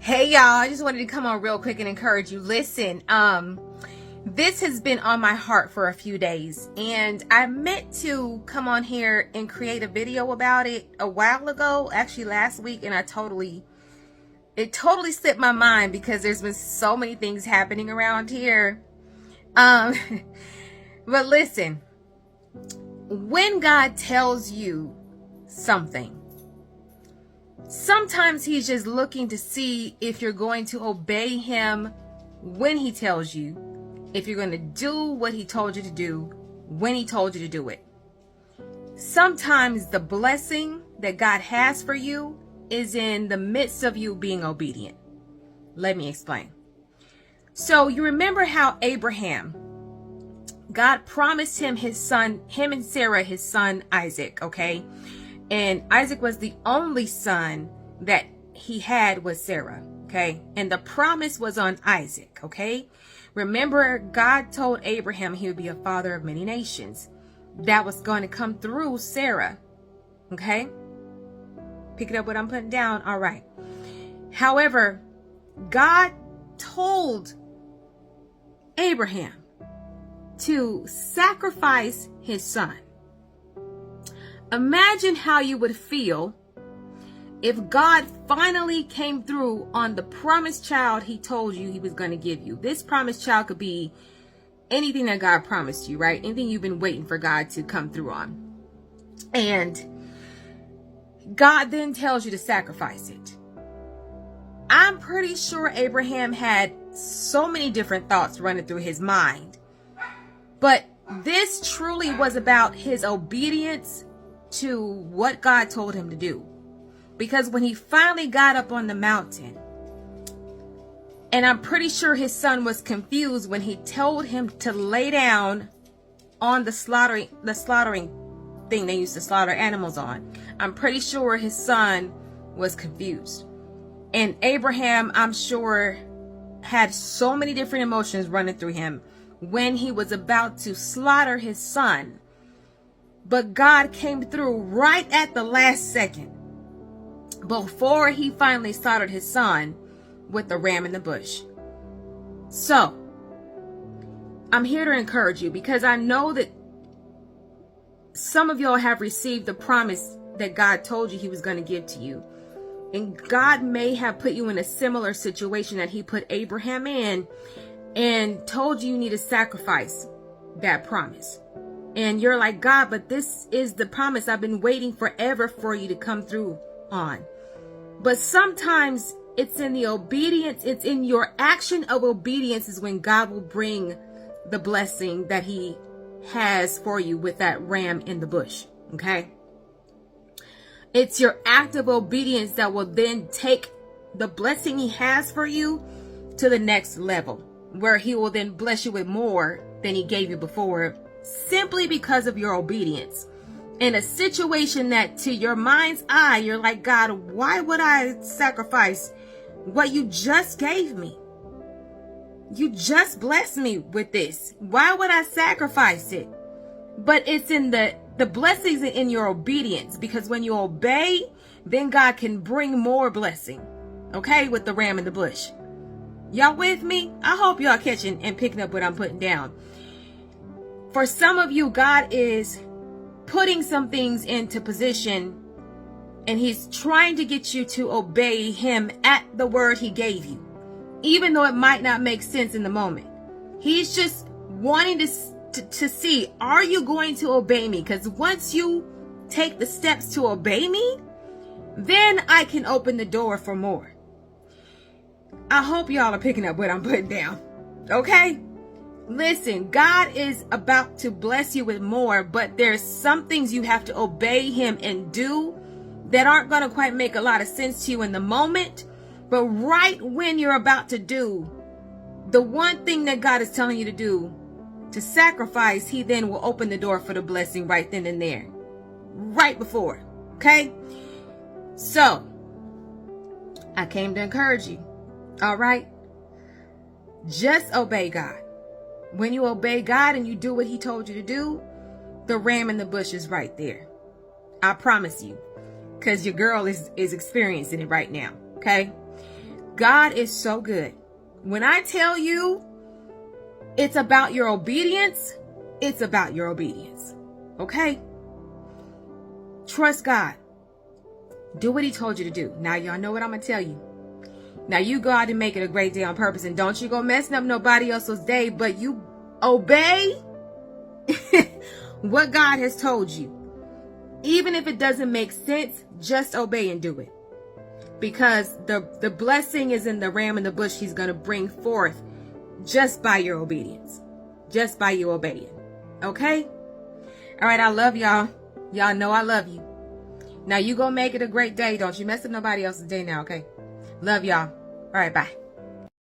Hey y'all, I just wanted to come on real quick and encourage you. Listen, this has been on my heart for a few days, and I meant to come on here and create a video about it a while ago, actually last week, and it totally slipped my mind because there's been so many things happening around here. But listen, when God tells you something, sometimes he's just looking to see if you're going to obey him when he tells you, if you're going to do what he told you to do when he told you to do it. Sometimes the blessing that God has for you is in the midst of you being obedient. Let me explain. So you remember how Abraham, God promised him his son, him and Sarah, his son Isaac, okay? And Isaac was the only son that he had with Sarah, okay? And the promise was on Isaac, okay? Remember, God told Abraham he would be a father of many nations. That was going to come through Sarah, okay? Picking up what I'm putting down, all right. However, God told Abraham to sacrifice his son. Imagine how you would feel if God finally came through on the promised child he told you he was going to give you. This promised child could be anything that God promised you, right? Anything you've been waiting for God to come through on. And God then tells you to sacrifice it. I'm pretty sure Abraham had so many different thoughts running through his mind. But this truly was about his obedience to what God told him to do. Because when he finally got up on the mountain, and I'm pretty sure his son was confused when he told him to lay down on the slaughtering thing they used to slaughter animals on. I'm pretty sure his son was confused. And Abraham, I'm sure, had so many different emotions running through him when he was about to slaughter his son. But God came through right at the last second before he finally slaughtered his son with the ram in the bush. So, I'm here to encourage you because I know that some of y'all have received the promise that God told you he was going to give to you. And God may have put you in a similar situation that he put Abraham in and told you need to sacrifice that promise. And you're like, God, but this is the promise I've been waiting forever for you to come through on. But sometimes it's in the obedience, it's in your action of obedience is when God will bring the blessing that he has for you with that ram in the bush, okay? It's your act of obedience that will then take the blessing he has for you to the next level, where he will then bless you with more than he gave you before, simply because of your obedience. In a situation that to your mind's eye, you're like, God, why would I sacrifice what you just gave me? You just blessed me with this. Why would I sacrifice it? But it's in the blessings in your obedience, because when you obey, then God can bring more blessing. Okay, with the ram in the bush. Y'all with me? I hope y'all catching and picking up what I'm putting down. For some of you, God is putting some things into position, and he's trying to get you to obey him at the word he gave you, even though it might not make sense in the moment. He's just wanting to see, are you going to obey me? Because once you take the steps to obey me, then I can open the door for more. I hope y'all are picking up what I'm putting down. Okay? Listen, God is about to bless you with more, but there's some things you have to obey him and do that aren't going to quite make a lot of sense to you in the moment. But right when you're about to do the one thing that God is telling you to do, to sacrifice, he then will open the door for the blessing right then and there. Right before. Okay? So, I came to encourage you. All right? Just obey God. When you obey God and you do what he told you to do, the ram in the bush is right there. I promise you. Because your girl is experiencing it right now. Okay? God is so good. When I tell you it's about your obedience, it's about your obedience. Okay? Trust God. Do what he told you to do. Now y'all know what I'm going to tell you. Now you go out and make it a great day on purpose, and don't you go messing up nobody else's day, but you obey what God has told you. Even if it doesn't make sense, just obey and do it. Because the blessing is in the ram in the bush he's going to bring forth just by your obedience. Just by you obeying. Okay? All right, I love y'all. Y'all know I love you. Now you go make it a great day. Don't you mess up nobody else's day now, okay? Love y'all. All right, bye.